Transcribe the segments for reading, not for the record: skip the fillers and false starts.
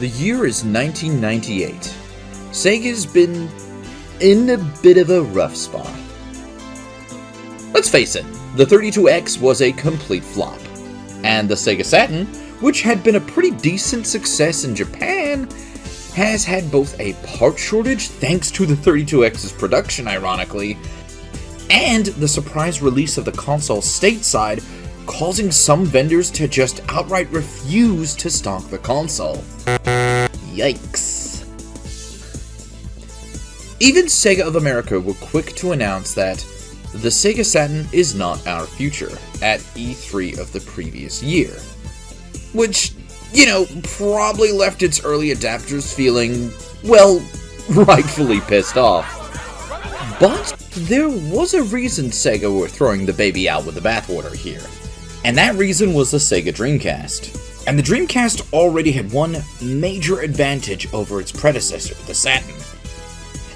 The year is 1998. Sega's been in a bit of a rough spot. Let's face it, the 32X was a complete flop, and the Sega Saturn, which had been a pretty decent success in Japan, has had both a part shortage thanks to the 32X's production, ironically, and the surprise release of the console stateside, causing some vendors to just outright refuse to stock the console. Yikes. Even Sega of America were quick to announce that the Sega Saturn is not our future at E3 of the previous year. Which, probably left its early adapters feeling, well, rightfully pissed off. But there was a reason Sega were throwing the baby out with the bathwater here. And that reason was the Sega Dreamcast. And the Dreamcast already had one major advantage over its predecessor, the Saturn.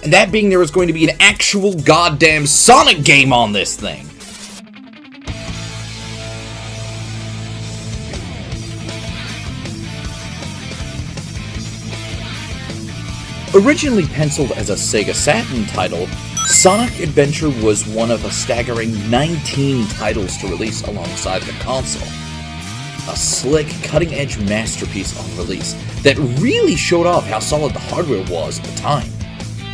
And that being there was going to be an actual goddamn Sonic game on this thing. Originally penciled as a Sega Saturn title, Sonic Adventure was one of a staggering 19 titles to release alongside the console. A slick, cutting-edge masterpiece on release that really showed off how solid the hardware was at the time.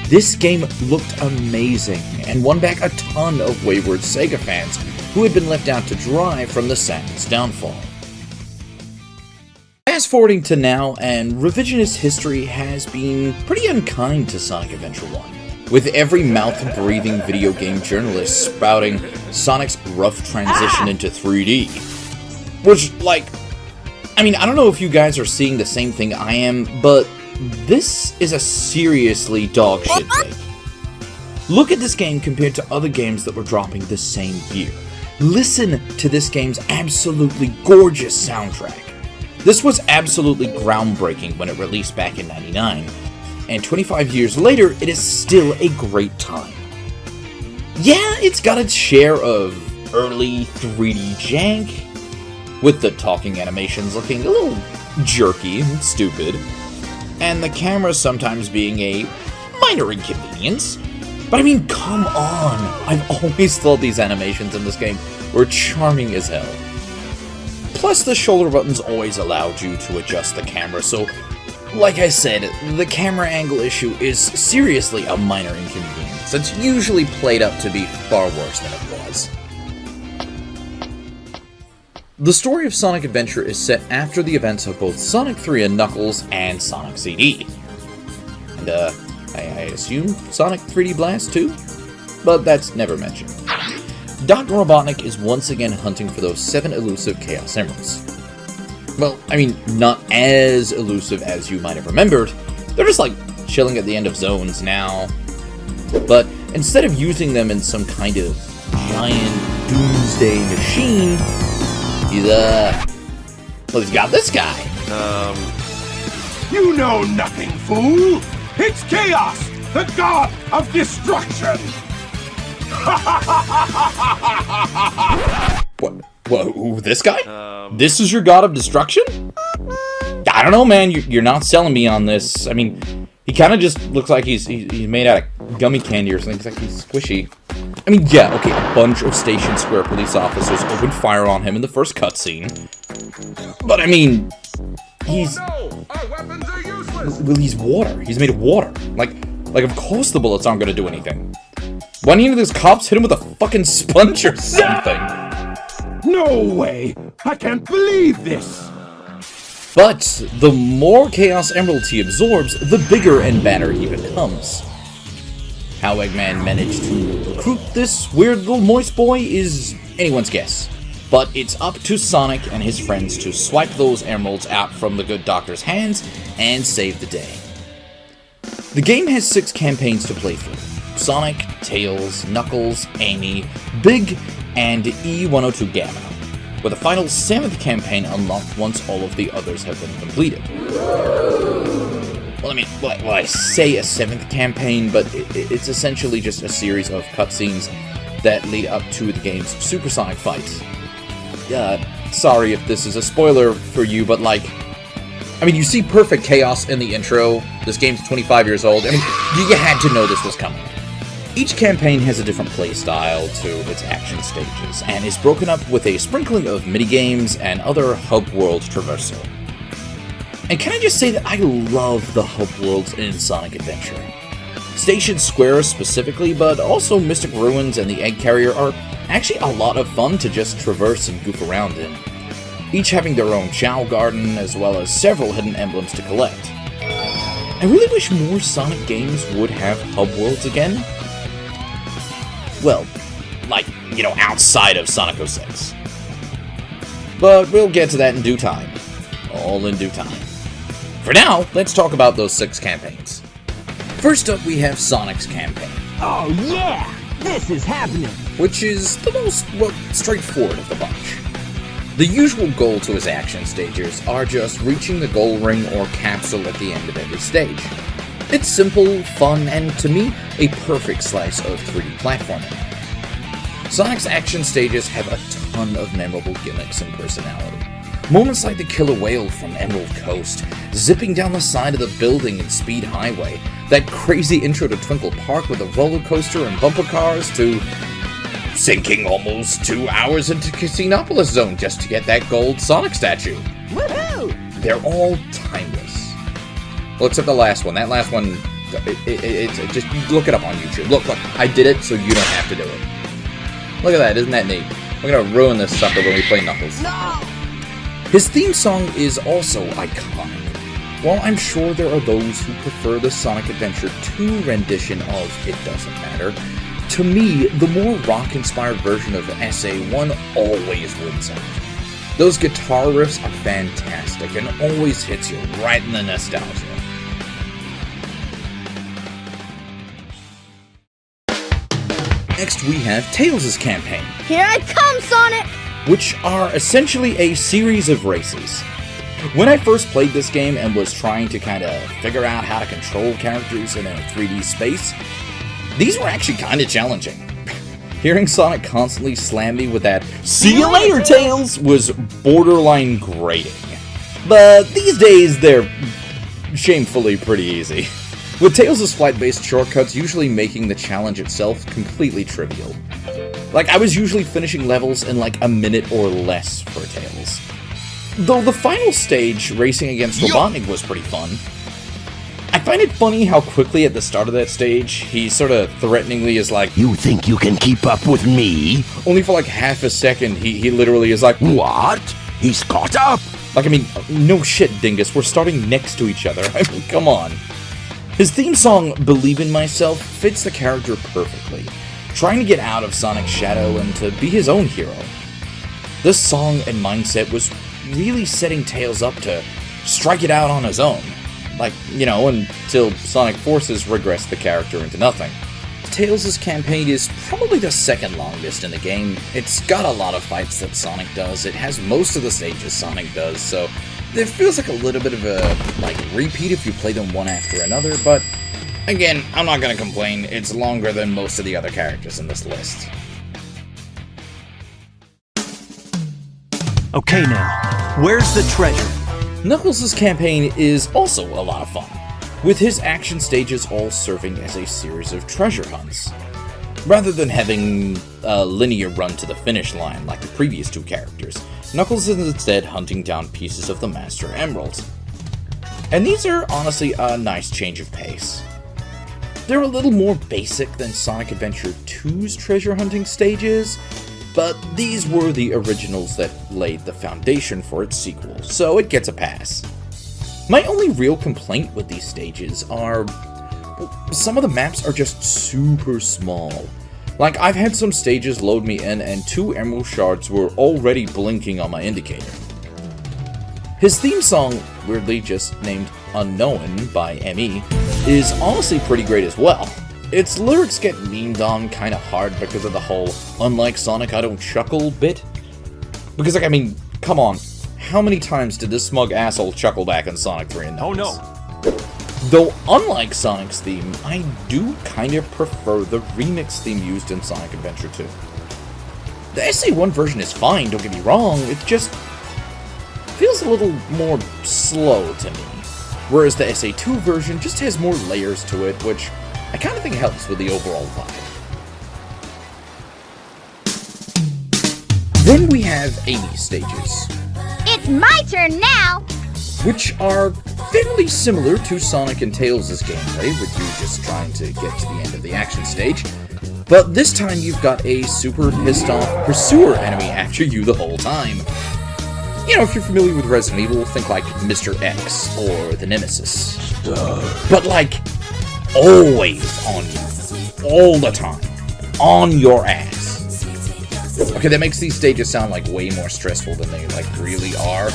This game looked amazing and won back a ton of wayward Sega fans who had been left out to dry from the Saturn's downfall. Fast forwarding to now, and revisionist history has been pretty unkind to Sonic Adventure 1, with every mouth-breathing video game journalist spouting Sonic's rough transition into 3D. Which, I don't know if you guys are seeing the same thing I am, but this is a seriously dogshit take. Look at this game compared to other games that were dropping the same year. Listen to this game's absolutely gorgeous soundtrack. This was absolutely groundbreaking when it released back in '99, and 25 years later, it is still a great time. Yeah, it's got its share of early 3D jank, with the talking animations looking a little jerky and stupid, and the camera sometimes being a minor inconvenience. But come on! I've always thought these animations in this game were charming as hell. Plus, the shoulder buttons always allowed you to adjust the camera, so, like I said, the camera angle issue is seriously a minor inconvenience. It's usually played up to be far worse than it was. The story of Sonic Adventure is set after the events of both Sonic 3 and Knuckles and Sonic CD. And, I assume Sonic 3D Blast too? But that's never mentioned. Doctor Robotnik is once again hunting for those 7 elusive Chaos Emeralds. Well, not as elusive as you might have remembered. They're just chilling at the end of zones now. But instead of using them in some kind of giant doomsday machine, he's got this guy. You know nothing, fool! It's Chaos, the god of destruction! What, this guy? This is your god of destruction? I don't know, man, you're not selling me on this. He kind of just looks like he's made out of gummy candy or something. It's like he's squishy. Yeah, okay, a bunch of Station Square police officers opened fire on him in the first cutscene. But he's... Oh no! Our weapons are useless! Well, he's water. He's made of water. Like, of course the bullets aren't gonna do anything. Why didn't any of those cops hit him with a fucking sponge or something? No way! I can't believe this! But the more Chaos Emeralds he absorbs, the bigger and badder he becomes. How Eggman managed to recruit this weird little moist boy is anyone's guess. But it's up to Sonic and his friends to swipe those emeralds out from the good doctor's hands and save the day. The game has 6 campaigns to play through. Sonic, Tails, Knuckles, Amy, Big, and E102 Gamma, with a final 7th campaign unlocked once all of the others have been completed. Well, I say a 7th campaign, but it's essentially just a series of cutscenes that lead up to the game's supersonic fight. Sorry if this is a spoiler for you, but I mean, you see perfect chaos in the intro. This game's 25 years old. I mean, you had to know this was coming. Each campaign has a different playstyle to its action stages, and is broken up with a sprinkling of minigames and other hub world traversal. And can I just say that I love the hub worlds in Sonic Adventure. Station Square specifically, but also Mystic Ruins and the Egg Carrier are actually a lot of fun to just traverse and goof around in, each having their own Chao Garden, as well as several hidden emblems to collect. I really wish more Sonic games would have hub worlds again. Well, like, you know, outside of Sonic 06. But we'll get to that in due time. All in due time. For now, let's talk about those 6 campaigns. First up, we have Sonic's campaign. Oh yeah! This is happening! Which is the most, well, straightforward of the bunch. The usual goal to his action stages are just reaching the goal ring or capsule at the end of every stage. It's simple, fun, and to me, a perfect slice of 3D platforming. Sonic's action stages have a ton of memorable gimmicks and personality. Moments like the killer whale from Emerald Coast, zipping down the side of the building in Speed Highway, that crazy intro to Twinkle Park with a roller coaster and bumper cars, to sinking almost 2 hours into Casinopolis Zone just to get that gold Sonic statue. Woohoo! They're all timeless. Well, except the last one. That last one, it's just look it up on YouTube. Look, I did it so you don't have to do it. Look at that, isn't that neat? We're gonna ruin this sucker when we play Knuckles. No! His theme song is also iconic. While I'm sure there are those who prefer the Sonic Adventure 2 rendition of It Doesn't Matter, to me, the more rock-inspired version of SA1 always wins out. Those guitar riffs are fantastic and always hits you right in the nostalgia. Next we have Tails' campaign. Here I come, Sonic! Which are essentially a series of races. When I first played this game and was trying to kind of figure out how to control characters in a 3D space, these were actually kind of challenging. Hearing Sonic constantly slam me with that "See you later, Tails!" was borderline grating. But these days, they're shamefully pretty easy, with Tails' flight-based shortcuts usually making the challenge itself completely trivial. Like, I was usually finishing levels in like a minute or less for Tails. Though the final stage, racing against Robotnik, was pretty fun. I find it funny how quickly at the start of that stage, he sort of threateningly is like, You think you can keep up with me? only for like half a second he literally is like, What? He's caught up? like, I mean, no shit, dingus, we're starting next to each other. I mean, come on. His theme song, Believe in Myself, fits the character perfectly, trying to get out of Sonic's shadow and to be his own hero. This song and mindset was really setting Tails up to strike it out on his own. Like, you know, until Sonic forces regress the character into nothing. Tails' campaign is probably the second longest in the game. It's got a lot of fights that Sonic does, it has most of the stages Sonic does, so it feels like a little bit of a, like, repeat if you play them one after another, but again, I'm not gonna complain, it's longer than most of the other characters in this list. Okay now, where's the treasure? Knuckles' campaign is also a lot of fun, with his action stages all serving as a series of treasure hunts. Rather than having a linear run to the finish line like the previous 2 characters, Knuckles is instead hunting down pieces of the Master Emerald. And these are honestly a nice change of pace. They're a little more basic than Sonic Adventure 2's treasure hunting stages, but these were the originals that laid the foundation for its sequel, so it gets a pass. My only real complaint with these stages are, some of the maps are just super small. Like, I've had some stages load me in and 2 emerald shards were already blinking on my indicator. His theme song, weirdly just named Unknown by ME, is honestly pretty great as well. Its lyrics get memed on kinda hard because of the whole "unlike Sonic, I don't chuckle" bit. Because, like, I mean, come on, how many times did this smug asshole chuckle back in Sonic 3 and Knuckles? Oh no. Though, unlike Sonic's theme, I do kinda prefer the remix theme used in Sonic Adventure 2. The SA1 version is fine, don't get me wrong, it just feels feels a little more slow to me, whereas the SA2 version just has more layers to it, which I kind of think helps with the overall vibe. Then we have Amy's stages. It's my turn now! Which are fairly similar to Sonic and Tails' gameplay, with you just trying to get to the end of the action stage. But this time you've got a super pissed off pursuer enemy after you the whole time. You know, if you're familiar with Resident Evil, think like Mr. X or the Nemesis. But like, always on you. All the time. On your ass. Okay, that makes these stages sound like way more stressful than they like really are.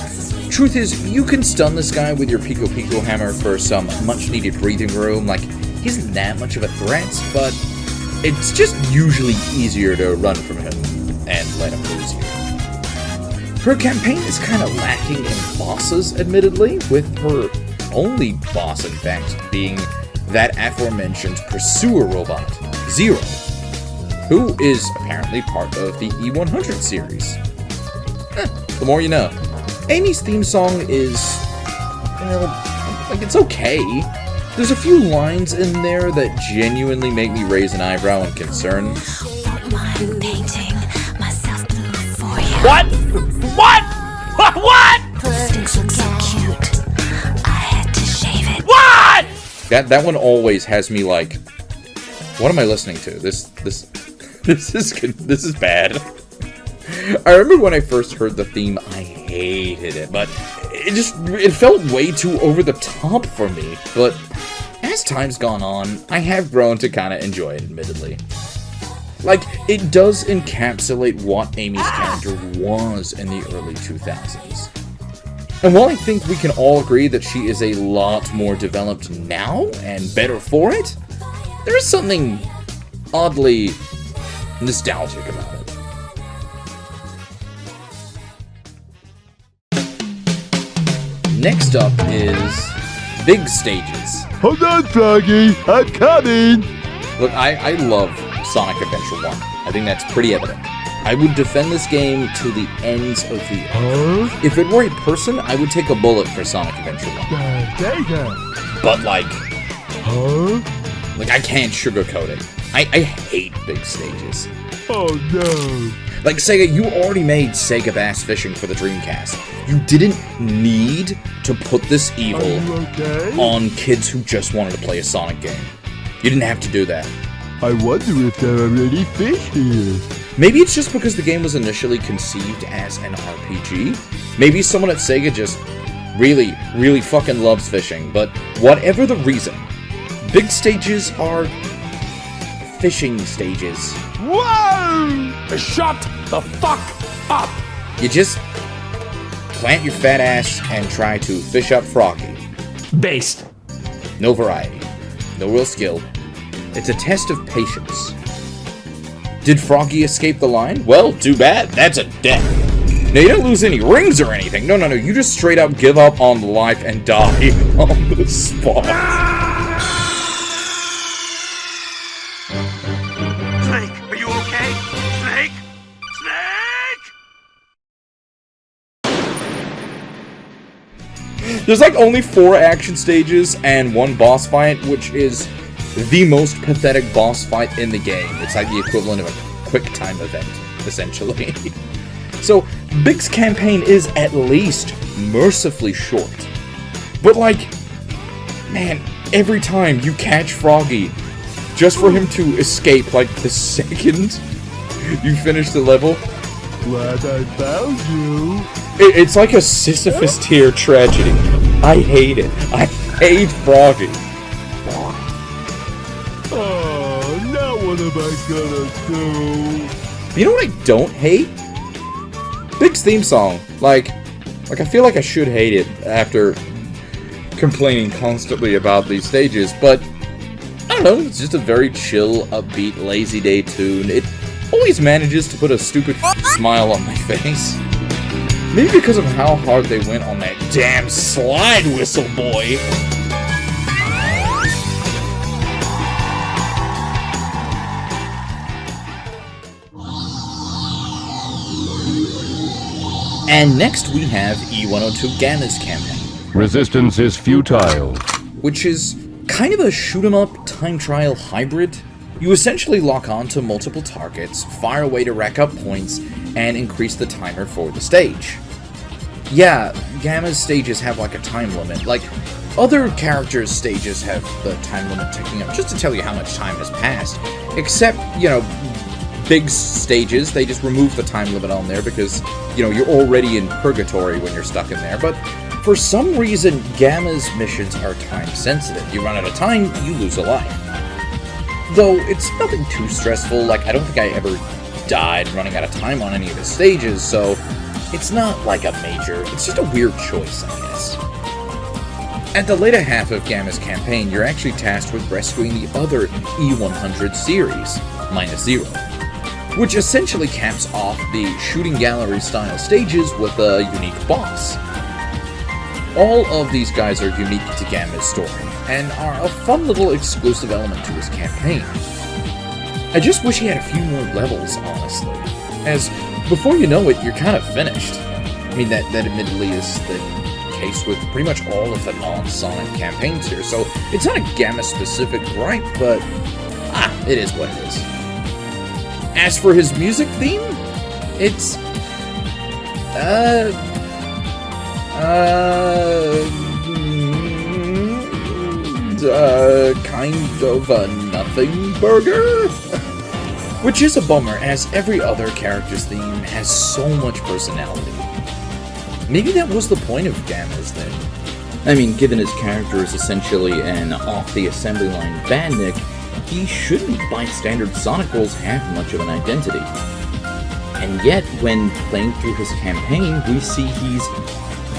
Truth is, you can stun this guy with your Pico Pico hammer for some much needed breathing room. Like, he isn't that much of a threat, but it's just usually easier to run from him and let him lose you. Her campaign is kind of lacking in bosses, admittedly, with her only boss, in fact, being that aforementioned pursuer robot, Zero, who is apparently part of the E100 series. The more you know. Amy's theme song is, well, like, it's okay. There's a few lines in there that genuinely make me raise an eyebrow in concern. Won't mind painting myself blue for you. What? What? What? Stinks look so cute. I had to shave it. What? That one always has me like, what am I listening to? This is bad. I remember when I first heard the theme, I hated it, but it felt way too over the top for me. But as time's gone on, I have grown to kind of enjoy it, admittedly. Like, it does encapsulate what Amy's character was in the early 2000s. And while I think we can all agree that she is a lot more developed now and better for it, there is something oddly nostalgic about it. Next up is big stages. Hold on, Froggy, I'm coming! Look, I love Sonic Adventure 1. I think that's pretty evident. I would defend this game to the ends of the earth. Huh? If it were a person, I would take a bullet for Sonic Adventure 1. Sega! But like Huh? I can't sugarcoat it. I hate big stages. Oh no! Like, Sega, you already made Sega Bass Fishing for the Dreamcast. You didn't need to put this Are evil you okay? on kids who just wanted to play a Sonic game. You didn't have to do that. I wonder if there are any fish here. Maybe it's just because the game was initially conceived as an RPG. Maybe someone at Sega just really, really fucking loves fishing. But whatever the reason, big stages are fishing stages. Whoa! Shut the fuck up! You just plant your fat ass and try to fish up Froggy. Based. No variety. No real skill. It's a test of patience. Did Froggy escape the line? Well, too bad. That's a death. Now, you don't lose any rings or anything. No. You just straight up give up on the life and die on the spot. Snake, are you okay? Snake? Snake! There's like only 4 action stages and 1 boss fight, which is the most pathetic boss fight in the game. It's like the equivalent of a quick time event, essentially. So, Big's campaign is at least mercifully short. But like, man, every time you catch Froggy, just for him to escape like the second you finish the level, Glad I found you. it's like a Sisyphus tier tragedy. I hate it. I hate Froggy. Oh, now what am I gonna do? You know what I don't hate? Big's theme song. Like I feel like I should hate it after complaining constantly about these stages, but I don't know, it's just a very chill, upbeat, lazy day tune. It always manages to put a stupid smile on my face. Maybe because of how hard they went on that damn slide whistle, boy. And next we have E102 Gamma's campaign. Resistance is futile. Which is kind of a shoot-'em-up time trial hybrid. You essentially lock on to multiple targets, fire away to rack up points, and increase the timer for the stage. Yeah, Gamma's stages have like a time limit. Like, other characters' stages have the time limit ticking up just to tell you how much time has passed. Except, you know, big stages, they just remove the time limit on there because, you know, you're already in purgatory when you're stuck in there. But for some reason, Gamma's missions are time sensitive. You run out of time, you lose a life. Though, it's nothing too stressful. Like, I don't think I ever died running out of time on any of the stages, so it's not like a major, it's just a weird choice, I guess. At the later half of Gamma's campaign, you're actually tasked with rescuing the other E100 series, -0, which essentially caps off the shooting gallery style stages with a unique boss. All of these guys are unique to Gamma's story, and are a fun little exclusive element to his campaign. I just wish he had a few more levels, honestly, as before you know it, you're kind of finished. I mean, that admittedly is the case with pretty much all of the non-Sonic campaigns here, so it's not a Gamma-specific gripe, but it is what it is. As for his music theme, it's kind of a nothing burger? Which is a bummer, as every other character's theme has so much personality. Maybe that was the point of Gamma's then. I mean, given his character is essentially an off-the-assembly line bandit, he shouldn't, by standard Sonic rules, have much of an identity. And yet, when playing through his campaign, we see he's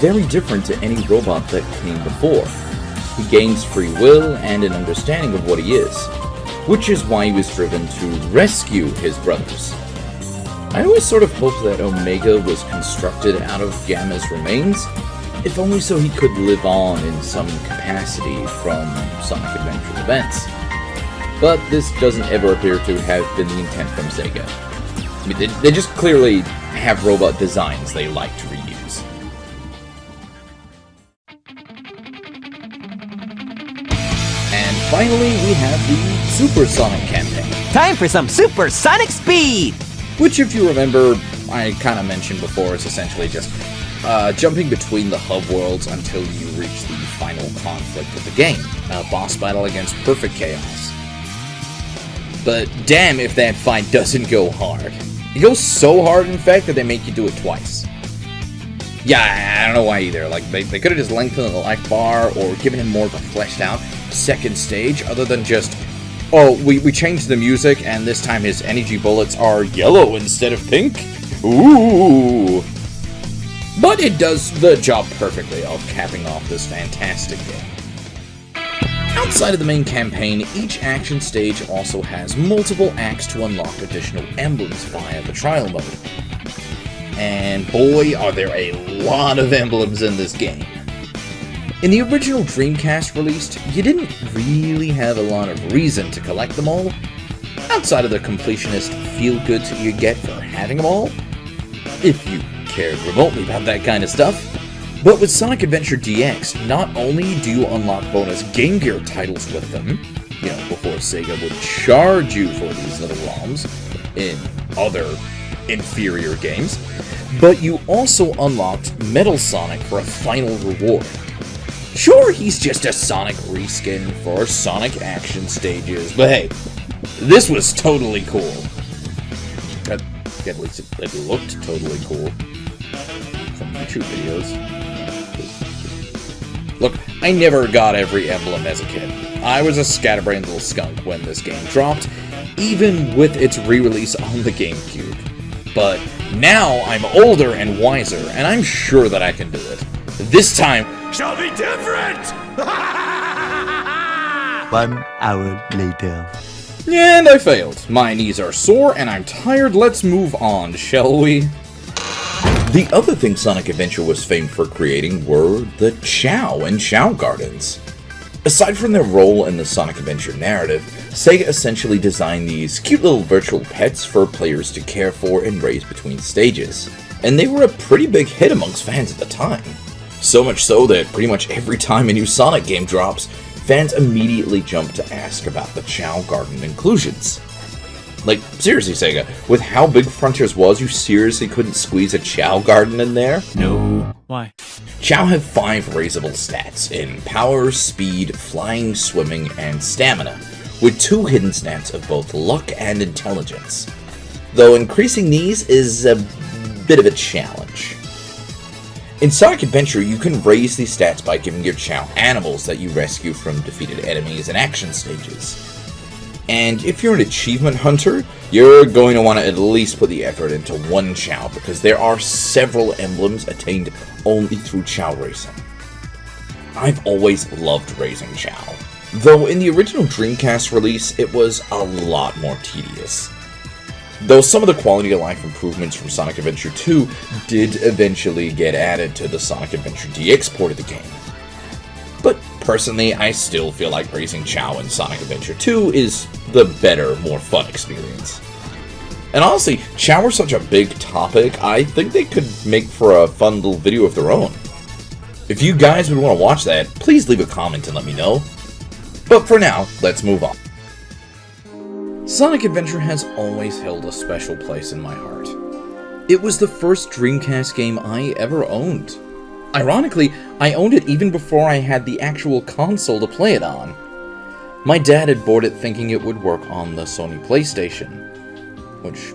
very different to any robot that came before. He gains free will and an understanding of what he is, which is why he was driven to rescue his brothers. I always sort of hoped that Omega was constructed out of Gamma's remains, if only so he could live on in some capacity from Sonic Adventure events. But this doesn't ever appear to have been the intent from Sega. I mean, they just clearly have robot designs they like to reuse. And finally, we have the Super Sonic campaign. Time for some supersonic speed! Which, if you remember, I kind of mentioned before, is essentially just jumping between the hub worlds until you reach the final conflict of the game, a boss battle against Perfect Chaos. But damn if that fight doesn't go hard. It goes so hard, in fact, that they make you do it twice. Yeah, I don't know why either. Like, they could have just lengthened the life bar or given him more of a fleshed out second stage, other than just, oh, we changed the music, and this time his energy bullets are yellow instead of pink? Ooh! But it does the job perfectly of capping off this fantastic game. Outside of the main campaign, each action stage also has multiple acts to unlock additional emblems via the trial mode. And boy, are there a lot of emblems in this game. In the original Dreamcast released, you didn't really have a lot of reason to collect them all, outside of the completionist feel-goods you get for having them all, if you cared remotely about that kind of stuff. But with Sonic Adventure DX, not only do you unlock bonus Game Gear titles with them, you know, before Sega would charge you for these little ROMs in other inferior games, but you also unlocked Metal Sonic for a final reward. Sure, he's just a Sonic reskin for Sonic action stages, but hey, this was totally cool. At least it looked totally cool from YouTube videos. Look, I never got every emblem as a kid. I was a scatterbrained little skunk when this game dropped, even with its re-release on the GameCube. But now I'm older and wiser, and I'm sure that I can do it. This time Shall be different! 1 hour later. And I failed. My knees are sore and I'm tired. Let's move on, shall we? The other thing Sonic Adventure was famed for creating were the Chao and Chao Gardens. Aside from their role in the Sonic Adventure narrative, Sega essentially designed these cute little virtual pets for players to care for and raise between stages. and they were a pretty big hit amongst fans at the time. So much so that pretty much every time a new Sonic game drops, fans immediately jump to ask about the Chao Garden inclusions. Like, seriously, Sega, with how big Frontiers was, you seriously couldn't squeeze a Chao Garden in there? No. Why? Chao have 5 raisable stats in power, speed, flying, swimming, and stamina, with 2 hidden stats of both luck and intelligence. Though increasing these is a bit of a challenge. In Sonic Adventure, you can raise these stats by giving your Chao animals that you rescue from defeated enemies and action stages. And if you're an achievement hunter, you're going to want to at least put the effort into 1 Chao, because there are several emblems attained only through Chao racing. I've always loved raising Chao, though in the original Dreamcast release, it was a lot more tedious. Though some of the quality of life improvements from Sonic Adventure 2 did eventually get added to the Sonic Adventure DX port of the game. But personally, I still feel like raising Chao in Sonic Adventure 2 is the better, more fun experience. And honestly, Chao are such a big topic, I think they could make for a fun little video of their own. If you guys would want to watch that, please leave a comment and let me know. But for now, let's move on. Sonic Adventure has always held a special place in my heart. It was the first Dreamcast game I ever owned. Ironically, I owned it even before I had the actual console to play it on. My dad had bought it thinking it would work on the Sony PlayStation. Which,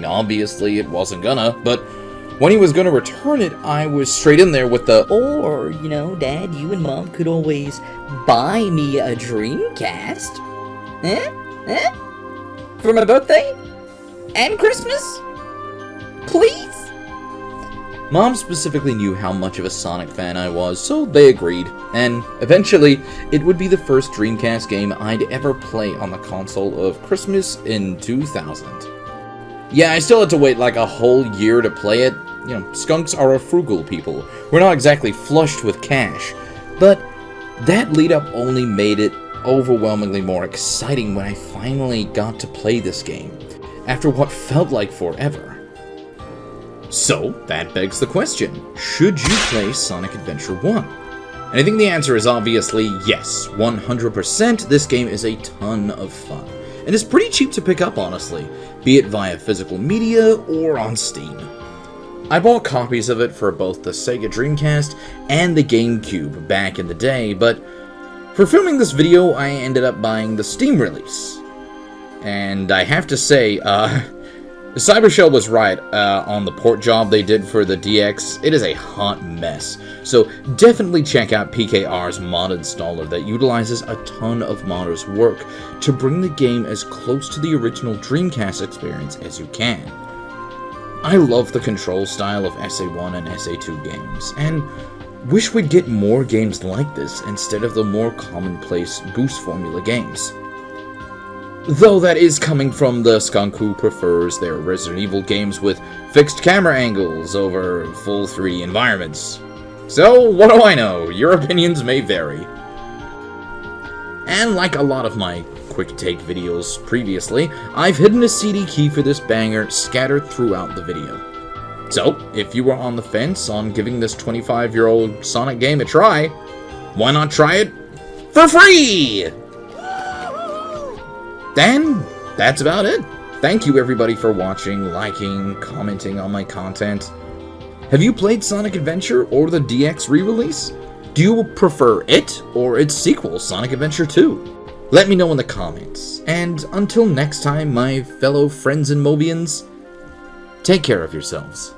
obviously it wasn't gonna, but when he was gonna return it, I was straight in there with the, Or, Dad, you and Mom could always buy me a Dreamcast. For my birthday? And Christmas? Please? Mom specifically knew how much of a Sonic fan I was, so they agreed, and eventually, it would be the first Dreamcast game I'd ever play on the console of Christmas in 2000. Yeah, I still had to wait like a whole year to play it. Skunks are a frugal people. We're not exactly flushed with cash, but that lead up only made it overwhelmingly more exciting when I finally got to play this game, after what felt like forever. So, that begs the question, should you play Sonic Adventure 1? And I think the answer is obviously yes, 100%. This game is a ton of fun, and it's pretty cheap to pick up, honestly, be it via physical media or on Steam. I bought copies of it for both the Sega Dreamcast and the GameCube back in the day, but for filming this video, I ended up buying the Steam release. And I have to say, Cybershell was right on the port job they did for the DX. It is a hot mess, so definitely check out PKR's mod installer that utilizes a ton of modders' work to bring the game as close to the original Dreamcast experience as you can. I love the control style of SA1 and SA2 games, and wish we'd get more games like this instead of the more commonplace boost formula games. Though that is coming from the skunk who prefers their Resident Evil games with fixed camera angles over full 3D environments. So, what do I know? Your opinions may vary. And like a lot of my quick take videos previously, I've hidden a CD key for this banger scattered throughout the video. So, if you were on the fence on giving this 25-year-old Sonic game a try, why not try it for free? And that's about it. Thank you everybody for watching, liking, commenting on my content. Have you played Sonic Adventure or the DX re-release? Do you prefer it or its sequel, Sonic Adventure 2? Let me know in the comments. And until next time, my fellow friends and Mobians, take care of yourselves.